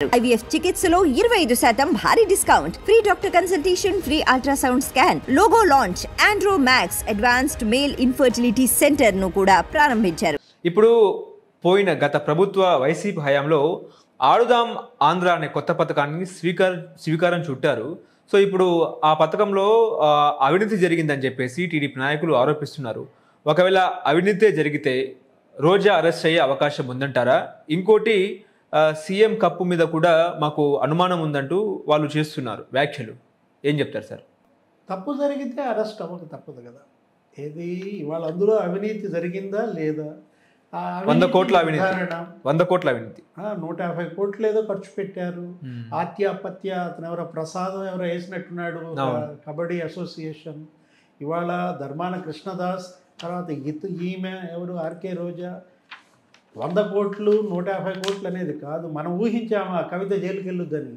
IVF చికిత్సలో 25% భారీ discount, free doctor consultation, free ultrasound scan, logo launch, Andro max advanced male infertility centre ను కూడా ప్రారంభించారు. ఇప్పుడు పోయిన గత ప్రభుత్వ వైసీపీ హయాంలో ఆడుదాం ఆంధ్ర అనే కొత్త పథకాన్ని స్వీకారం చుట్టారు. సో ఇప్పుడు ఆ పథకంలో అవినీతి జరిగిందని చెప్పేసి టీడీపీ నాయకులు ఆరోపిస్తున్నారు. ఒకవేళ అవినీతి జరిగితే రోజా అరెస్ట్ అయ్యే అవకాశం ఉందంటారా? ఇంకోటి సీఎం కప్పు మీద కూడా మాకు అనుమానం ఉందంటూ వాళ్ళు చేస్తున్నారు వ్యాఖ్యలు. ఏం చెప్తారు సార్? తప్పు జరిగితే అరెస్ట్ అవ్వక తప్పదు కదా. ఏది ఇవాళ అందులో అవినీతి జరిగిందా లేదా? 100 కోట్ల అవినీతి, 100 కోట్ల అవినీతి, 150 కోట్లు ఏదో ఖర్చు పెట్టారు. ఆత్యాపత్య అతను ఎవరో ప్రసాదం ఎవరో వేసినట్టున్నాడు, కబడ్డీ అసోసియేషన్. ఇవాళ ధర్మాన కృష్ణదాస్, తర్వాత ఈమె ఎవరు ఆర్కే రోజా. 100 కోట్లు 150 కోట్లు అనేది కాదు. మనం ఊహించాము ఆ కవిత జైలుకి వెళ్ళొద్దని.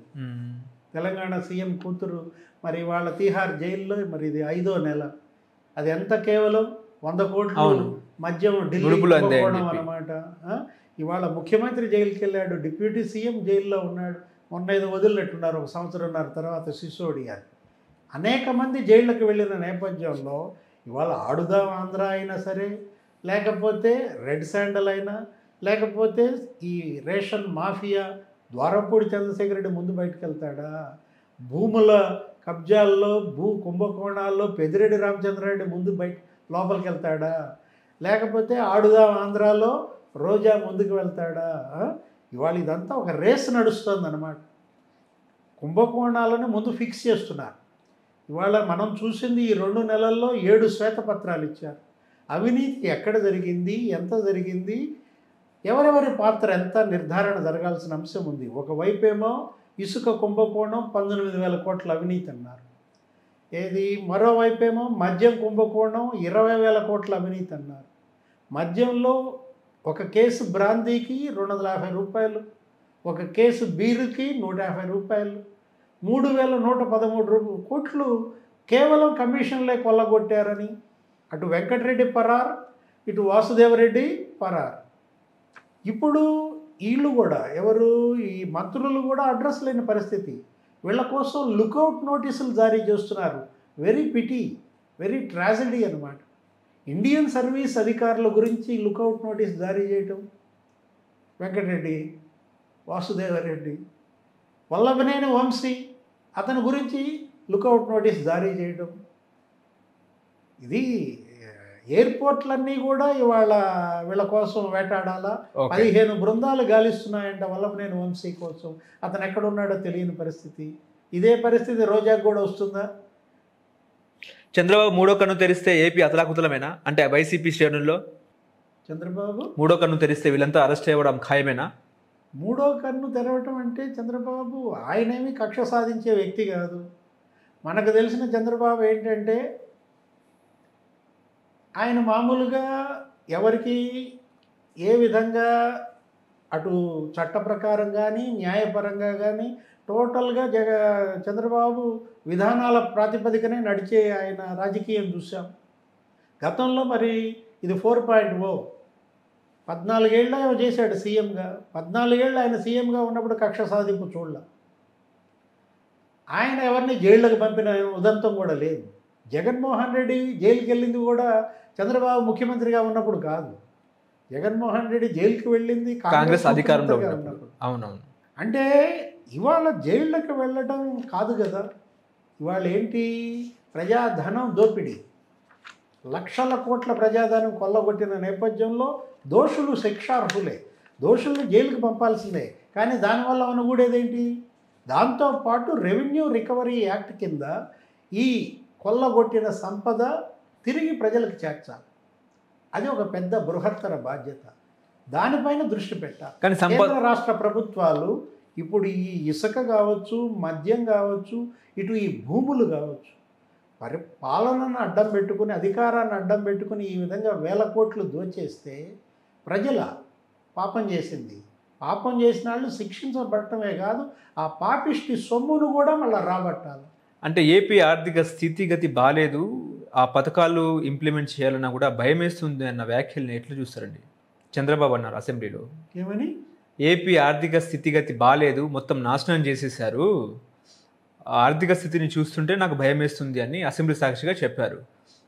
తెలంగాణ సీఎం కూతురు మరి వాళ్ళ తీహార్ జైల్లో మరి ఇది 5వ నెల. అది ఎంత కేవలం 100 కోట్లు మద్యం ఢిల్లీ అన్నమాట. ఇవాళ ముఖ్యమంత్రి జైలుకి వెళ్ళాడు, డిప్యూటీ సీఎం జైల్లో ఉన్నాడు. మొన్న ఏదో వదిలినట్టున్నారు 1 సంవత్సరంన్నర తర్వాత సిసోడియా. అనేక మంది జైళ్ళకి వెళ్ళిన నేపథ్యంలో ఇవాళ ఆడుదాం ఆంధ్ర అయినా సరే, లేకపోతే రెడ్ శాండల్ అయినా, లేకపోతే ఈ రేషన్ మాఫియా ద్వారంపూడి చంద్రశేఖర్ రెడ్డి ముందు బయటకు వెళ్తాడా? భూముల కబ్జాల్లో, భూ కుంభకోణాల్లో పెద్దిరెడ్డి రామచంద్రారెడ్డి ముందు లోపలికి వెళ్తాడా? లేకపోతే ఆడుదాం ఆంధ్రాలో రోజా ముందుకు వెళ్తాడా? ఇవాళ ఇదంతా ఒక రేస్ నడుస్తుంది అన్నమాట. కుంభకోణాలను ముందు ఫిక్స్ చేస్తున్నారు. ఇవాళ మనం చూసింది ఈ 2 నెలల్లో 7 శ్వేతపత్రాలు ఇచ్చారు. అవినీతి ఎక్కడ జరిగింది, ఎంత జరిగింది, ఎవరెవరి పాత్ర ఎంత నిర్ధారణ జరగాల్సిన అంశం ఉంది. ఒకవైపేమో ఇసుక కుంభకోణం 19,000 కోట్ల అవినీతి అన్నారు. ఏది మరోవైపేమో మద్యం కుంభకోణం 20,000 కోట్ల అవినీతి అన్నారు. మద్యంలో ఒక కేసు బ్రాందీకి 250 రూపాయలు, ఒక కేసు బీరుకి 150 రూపాయలు, 3,113 కోట్లు కేవలం కమిషన్లే కొల్లగొట్టారని అటు వెంకటరెడ్డి పరార్, ఇటు వాసుదేవరెడ్డి పరార్. ఇప్పుడు వీళ్ళు కూడా ఎవరు, ఈ మంత్రులు కూడా అడ్రస్ లేని పరిస్థితి. వీళ్ళ కోసం లుకౌట్ నోటీసులు జారీ చేస్తున్నారు. వెరీ పిటీ, వెరీ ట్రాజడీ అన్నమాట. ఇండియన్ సర్వీస్ అధికారుల గురించి లుకౌట్ నోటీస్ జారీ చేయటం, వెంకటరెడ్డి, వాసుదేవరెడ్డి, వల్లభనేని వంశీ అతని గురించి లుకౌట్ నోటీస్ జారీ చేయటం. ఇది ఎయిర్పోర్ట్లన్నీ కూడా ఇవాళ వీళ్ళ కోసం వేటాడాలా. 15 బృందాలు గాలిస్తున్నాయంట వల్లభనేని వంశీ కోసం. అతను ఎక్కడున్నాడో తెలియని పరిస్థితి. ఇదే పరిస్థితి రోజాకు కూడా వస్తుందా? చంద్రబాబు 3వ కన్ను తెరిస్తే ఏపీ అతలాకుతలమేనా? అంటే వైసీపీ శ్రేణుల్లో చంద్రబాబు 3వ కన్ను తెరిస్తే వీళ్ళంతా అరెస్ట్ అవ్వడం ఖాయమేనా? 3వ కన్ను తెరవటం అంటే చంద్రబాబు ఆయనేమి కక్ష సాధించే వ్యక్తి కాదు. మనకు తెలిసిన చంద్రబాబు ఏంటంటే ఆయన మామూలుగా ఎవరికి ఏ విధంగా అటు చట్ట ప్రకారం కానీ న్యాయపరంగా కానీ టోటల్గా చంద్రబాబు విధానాల ప్రాతిపదికనే నడిచే ఆయన రాజకీయం చూసాం. గతంలో మరి ఇది 4.0 14 ఏళ్ళ చేశాడు సీఎంగా. 14 ఏళ్ళు ఆయన సీఎంగా ఉన్నప్పుడు కక్ష సాధింపు చూడలే. ఆయన ఎవరిని జైళ్ళకు పంపిన ఉదంతం కూడా లేదు. జగన్మోహన్ రెడ్డి జైలుకి వెళ్ళింది కూడా చంద్రబాబు ముఖ్యమంత్రిగా ఉన్నప్పుడు కాదు. జగన్మోహన్ రెడ్డి జైలుకి వెళ్ళింది కాంగ్రెస్ అధికారంలో ఉన్నప్పుడు. అవునవును. అంటే ఇవాళ జైళ్ళకి వెళ్ళడం కాదు కదా. ఇవాళ ఏంటి, ప్రజాధనం దోపిడీ, లక్షల కోట్ల ప్రజాధనం కొల్లగొట్టిన నేపథ్యంలో దోషులు శిక్షార్హులే, దోషులను జైలుకి పంపాల్సిందే. కానీ దానివల్ల అనుకూడేదేంటి, దాంతోపాటు రెవెన్యూ రికవరీ యాక్ట్ కింద ఈ కొల్లగొట్టిన సంపద తిరిగి ప్రజలకు చేర్చాలి. అది ఒక పెద్ద బృహత్తర బాధ్యత. దానిపైన దృష్టి పెట్టాలి. కానీ కేంద్ర రాష్ట్ర ప్రభుత్వాలు ఇప్పుడు ఈ ఇసుక కావచ్చు, మద్యం కావచ్చు, ఇటు ఈ భూములు కావచ్చు, పాలనను అడ్డం పెట్టుకుని, అధికారాన్ని అడ్డం పెట్టుకుని ఈ విధంగా 1000 కోట్లు దోచేస్తే ప్రజల పాపం చేసింది. పాపం చేసిన వాళ్ళు శిక్షించబడటమే కాదు, ఆ పాపిష్టి సొమ్మును కూడా మళ్ళీ రాబట్టాలి. అంటే ఏపీ ఆర్థిక స్థితిగతి బాలేదు, ఆ పథకాలు ఇంప్లిమెంట్ చేయాలన్నా కూడా భయం వేస్తుంది అన్న వ్యాఖ్యల్ని ఎట్లా చూస్తారండి? చంద్రబాబు అన్నారు అసెంబ్లీలో. ఏమని? ఏపీ ఆర్థిక స్థితిగతి బాలేదు, మొత్తం నాశనం చేసేశారు, ఆ ఆర్థిక స్థితిని చూస్తుంటే నాకు భయం వేస్తుంది అని అసెంబ్లీ సాక్షిగా చెప్పారు.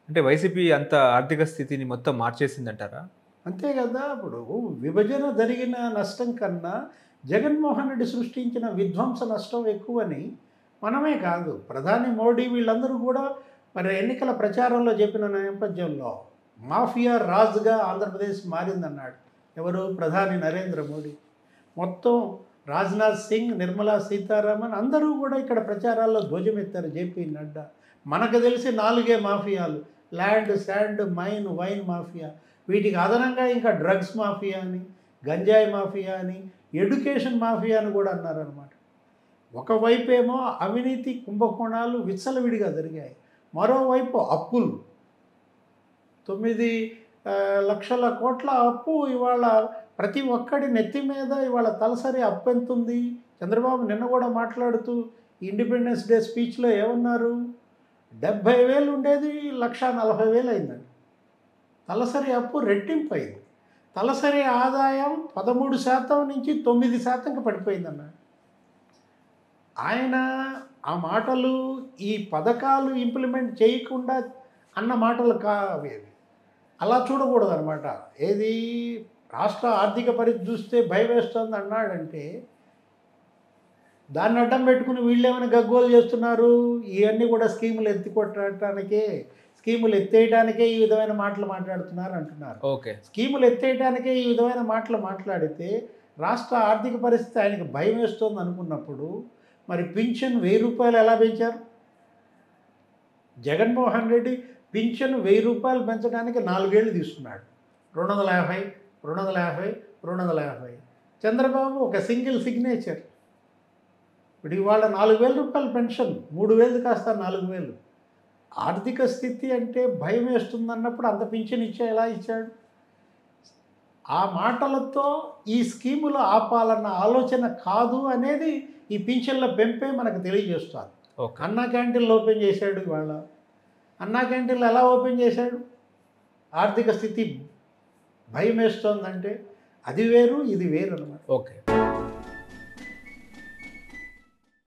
అంటే వైసీపీ అంత ఆర్థిక స్థితిని మొత్తం మార్చేసిందంటారా? అంతే కదా. ఇప్పుడు విభజన జరిగిన నష్టం కన్నా జగన్మోహన్ రెడ్డి సృష్టించిన విధ్వంస నష్టం ఎక్కువని మనమే కాదు, ప్రధాని మోడీ వీళ్ళందరూ కూడా మరి ఎన్నికల ప్రచారంలో చెప్పిన నేపథ్యంలో మాఫియా రాజుగా ఆంధ్రప్రదేశ్ మారిందన్నాడు. ఎవరు? ప్రధాని నరేంద్ర మోడీ. మొత్తం రాజ్నాథ్ సింగ్, నిర్మలా సీతారామన్ అందరూ కూడా ఇక్కడ ప్రచారాల్లో ధ్వజమెత్తారు. జేపీ నడ్డా. మనకు తెలిసి 4 మాఫియాలు: land, sand, mine, wine mafia. వీటికి అదనంగా ఇంకా డ్రగ్స్ మాఫియా అని, గంజాయి మాఫియా అని, ఎడ్యుకేషన్ మాఫియా అని కూడా అన్నారనమాట. ఒకవైపేమో అవినీతి కుంభకోణాలు విచ్చలవిడిగా జరిగాయి, మరోవైపు అప్పులు 9 లక్షల కోట్ల అప్పు. ఇవాళ ప్రతి ఒక్కడి నెత్తి మీద ఇవాళ తలసరి అప్పు ఎంత ఉంది? చంద్రబాబు నిన్న కూడా మాట్లాడుతూ ఇండిపెండెన్స్ డే స్పీచ్లో ఏమన్నారు? 70,000 ఉండేది 1,40,000 అయిందండి. తలసరి అప్పు రెట్టింపు అయింది. తలసరి ఆదాయం 13% నుంచి 9%కి పడిపోయిందన్న. ఆయన ఆ మాటలు ఈ పథకాలు ఇంప్లిమెంట్ చేయకుండా అన్న మాటలు కావేవి. అలా చూడకూడదు అనమాట. ఏది రాష్ట్ర ఆర్థిక పరిస్థితి చూస్తే భయం వేస్తుంది అన్నాడంటే దాన్ని అడ్డం పెట్టుకుని వీళ్ళేమైనా గగ్గోలు చేస్తున్నారు. ఇవన్నీ కూడా స్కీములు ఎత్తికొట్టడానికే, స్కీములు ఎత్తేయడానికే ఈ విధమైన మాటలు మాట్లాడుతున్నారు అంటున్నారు. ఓకే, స్కీములు ఎత్తేయడానికే ఈ విధమైన మాటలు మాట్లాడితే రాష్ట్ర ఆర్థిక పరిస్థితి ఆయనకి భయం వేస్తుంది అనుకున్నప్పుడు మరి పింఛన్ 1,000 రూపాయలు ఎలా పెంచారు? జగన్మోహన్ రెడ్డి పింఛన్ 1,000 రూపాయలు పెంచడానికి 4 ఏళ్ళు తీసుకున్నాడు. 250, 250, 250. చంద్రబాబు ఒక సింగిల్ సిగ్నేచర్. ఇప్పుడు ఇవాళ 4,000 రూపాయల పెన్షన్ 3,000 కాస్త 4,000. ఆర్థిక స్థితి అంటే భయం వేస్తుందన్నప్పుడు అంత పింఛన్ ఎలా ఇచ్చాడు? ఆ మాటలతో ఈ స్కీములు ఆపాలన్న ఆలోచన కాదు అనేది ఈ పింఛన్ల పెంపే మనకు తెలియజేస్తుంది. అన్నా క్యాంటీన్లు ఓపెన్ చేశాడు. ఇవాళ అన్నా క్యాంటీన్లు ఎలా ఓపెన్ చేశాడు? ఆర్థిక స్థితి భయం వేస్తోందంటే అది వేరు, ఇది వేరు అన్నమాట. ఓకే.